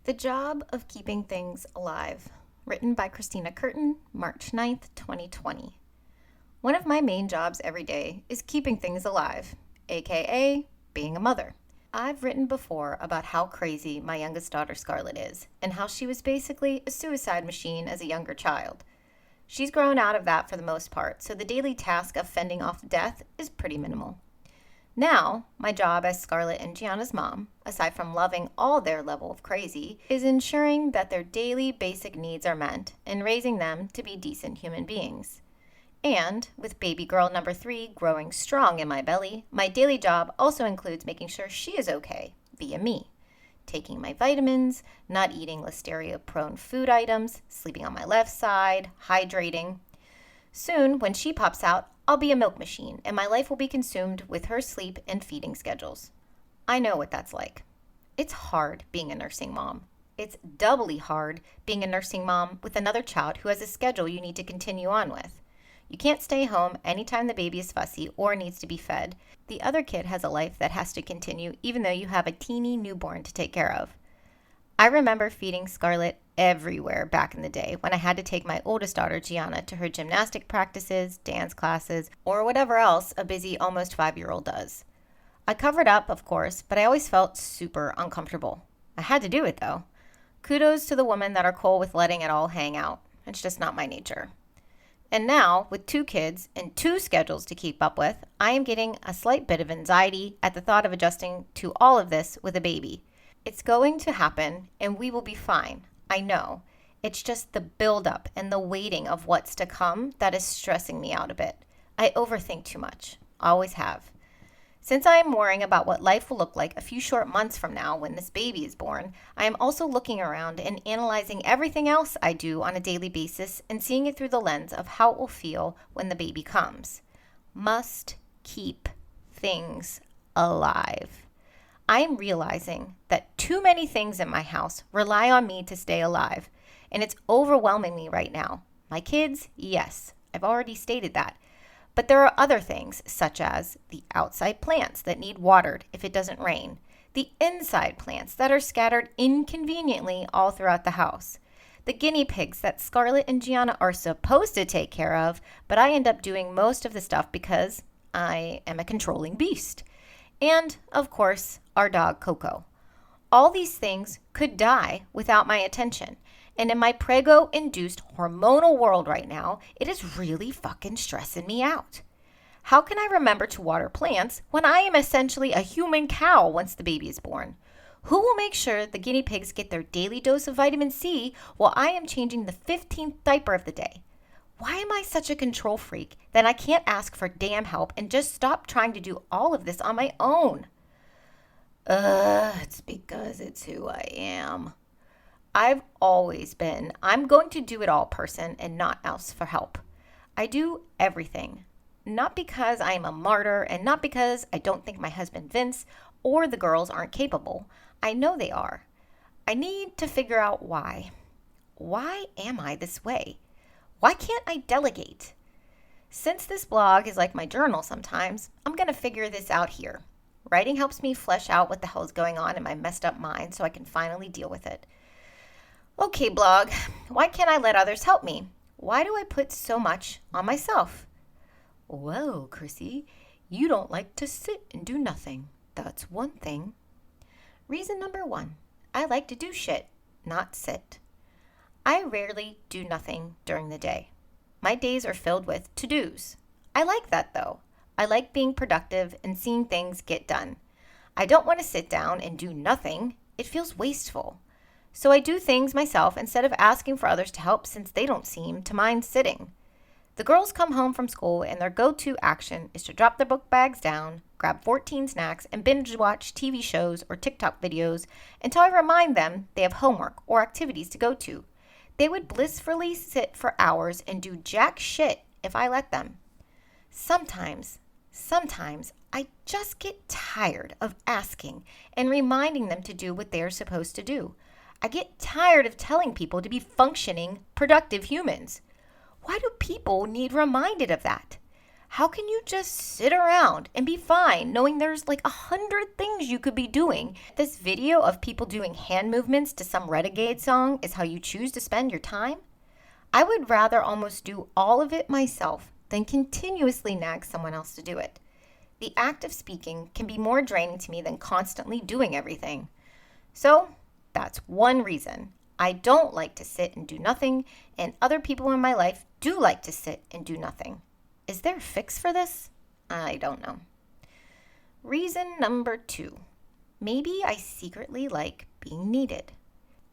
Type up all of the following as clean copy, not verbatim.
The Job of Keeping Things Alive, written by Christina Curtin, March 9th, 2020. One of my main jobs every day is keeping things alive, aka being a mother. I've written before about how crazy my youngest daughter Scarlett is, and how she was basically a suicide machine as a younger child. She's grown out of that for the most part, so the daily task of fending off death is pretty minimal. Now, my job as Scarlett and Gianna's mom, aside from loving all their level of crazy, is ensuring that their daily basic needs are met and raising them to be decent human beings. And with baby girl number 3 growing strong in my belly, my daily job also includes making sure she is okay via me. Taking my vitamins, not eating listeria-prone food items, sleeping on my left side, hydrating. Soon, when she pops out, I'll be a milk machine, and my life will be consumed with her sleep and feeding schedules. I know what that's like. It's hard being a nursing mom. It's doubly hard being a nursing mom with another child who has a schedule you need to continue on with. You can't stay home anytime the baby is fussy or needs to be fed. The other kid has a life that has to continue even though you have a teeny newborn to take care of. I remember feeding Scarlett everywhere back in the day when I had to take my oldest daughter, Gianna, to her gymnastic practices, dance classes, or whatever else a busy almost 5-year-old does. I covered up, of course, but I always felt super uncomfortable. I had to do it, though. Kudos to the women that are cool with letting it all hang out. It's just not my nature. And now, with 2 kids and 2 schedules to keep up with, I am getting a slight bit of anxiety at the thought of adjusting to all of this with a baby. It's going to happen, and we will be fine. I know. It's just the buildup and the waiting of what's to come that is stressing me out a bit. I overthink too much. Always have. Since I am worrying about what life will look like a few short months from now when this baby is born, I am also looking around and analyzing everything else I do on a daily basis and seeing it through the lens of how it will feel when the baby comes. Must keep things alive. I am realizing that too many things in my house rely on me to stay alive, and it's overwhelming me right now. My kids, yes, I've already stated that. But there are other things, such as the outside plants that need watered if it doesn't rain, the inside plants that are scattered inconveniently all throughout the house, the guinea pigs that Scarlett and Gianna are supposed to take care of, but I end up doing most of the stuff because I am a controlling beast. And, of course, our dog Coco. All these things could die without my attention. And in my prego-induced hormonal world right now, it is really fucking stressing me out. How can I remember to water plants when I am essentially a human cow once the baby is born? Who will make sure the guinea pigs get their daily dose of vitamin C while I am changing the 15th diaper of the day? Why am I such a control freak that I can't ask for damn help and just stop trying to do all of this on my own? It's because it's who I am. I've always been, I'm going to do it all person and not ask for help. I do everything. Not because I am a martyr and not because I don't think my husband Vince or the girls aren't capable. I know they are. I need to figure out why. Why am I this way? Why can't I delegate? Since this blog is like my journal sometimes, I'm going to figure this out here. Writing helps me flesh out what the hell is going on in my messed up mind so I can finally deal with it. Okay, blog, why can't I let others help me? Why do I put so much on myself? Well, Chrissy, you don't like to sit and do nothing. That's one thing. Reason number 1, I like to do shit, not sit. I rarely do nothing during the day. My days are filled with to-dos. I like that, though. I like being productive and seeing things get done. I don't want to sit down and do nothing. It feels wasteful. So I do things myself instead of asking for others to help since they don't seem to mind sitting. The girls come home from school and their go-to action is to drop their book bags down, grab 14 snacks, and binge watch TV shows or TikTok videos until I remind them they have homework or activities to go to. They would blissfully sit for hours and do jack shit if I let them. Sometimes I just get tired of asking and reminding them to do what they're supposed to do. I get tired of telling people to be functioning, productive humans. Why do people need reminded of that? How can you just sit around and be fine knowing there's like 100 things you could be doing? This video of people doing hand movements to some Renegade song is how you choose to spend your time? I would rather almost do all of it myself than continuously nag someone else to do it. The act of speaking can be more draining to me than constantly doing everything. So that's one reason I don't like to sit and do nothing, and other people in my life do like to sit and do nothing. Is there a fix for this? I don't know. Reason number 2. Maybe I secretly like being needed.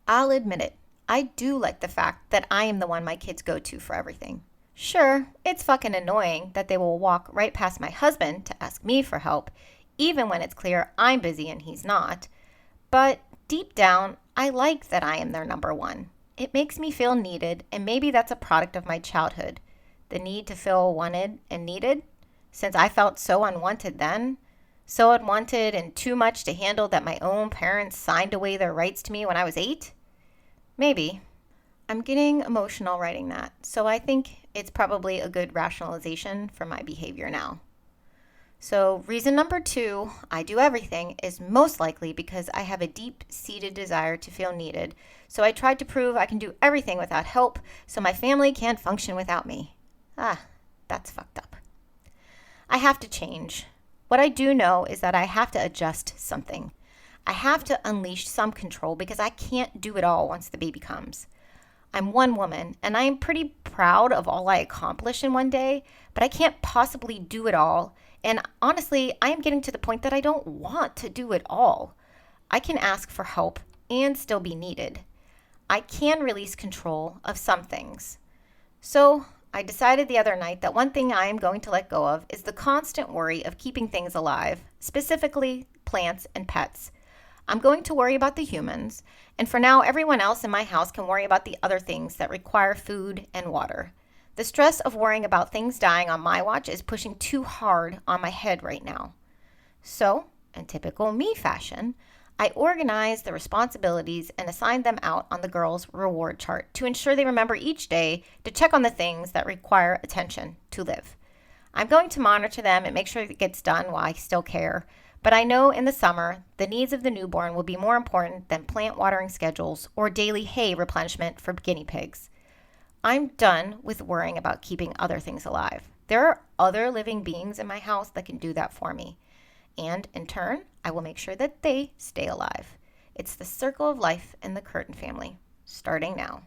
I'll admit it. I do like the fact that I am the one my kids go to for everything. Sure, it's fucking annoying that they will walk right past my husband to ask me for help, even when it's clear I'm busy and he's not. But deep down, I like that I am their number one. It makes me feel needed, and maybe that's a product of my childhood. The need to feel wanted and needed, since I felt so unwanted then, so unwanted and too much to handle that my own parents signed away their rights to me when I was 8. Maybe. I'm getting emotional writing that, so I think it's probably a good rationalization for my behavior now. So reason number 2, I do everything, is most likely because I have a deep-seated desire to feel needed. So I tried to prove I can do everything without help, so my family can't function without me. That's fucked up. I have to change. What I do know is that I have to adjust something. I have to unleash some control because I can't do it all once the baby comes. I'm one woman, and I am pretty proud of all I accomplish in one day, but I can't possibly do it all. And honestly, I am getting to the point that I don't want to do it all. I can ask for help and still be needed. I can release control of some things. So I decided the other night that one thing I am going to let go of is the constant worry of keeping things alive, specifically plants and pets. I'm going to worry about the humans, and for now, everyone else in my house can worry about the other things that require food and water. The stress of worrying about things dying on my watch is pushing too hard on my head right now. So, in typical me fashion, I organized the responsibilities and assigned them out on the girls' reward chart to ensure they remember each day to check on the things that require attention to live. I'm going to monitor them and make sure it gets done while I still care. But I know in the summer, the needs of the newborn will be more important than plant watering schedules or daily hay replenishment for guinea pigs. I'm done with worrying about keeping other things alive. There are other living beings in my house that can do that for me. And in turn, I will make sure that they stay alive. It's the circle of life in the Curtin family, starting now.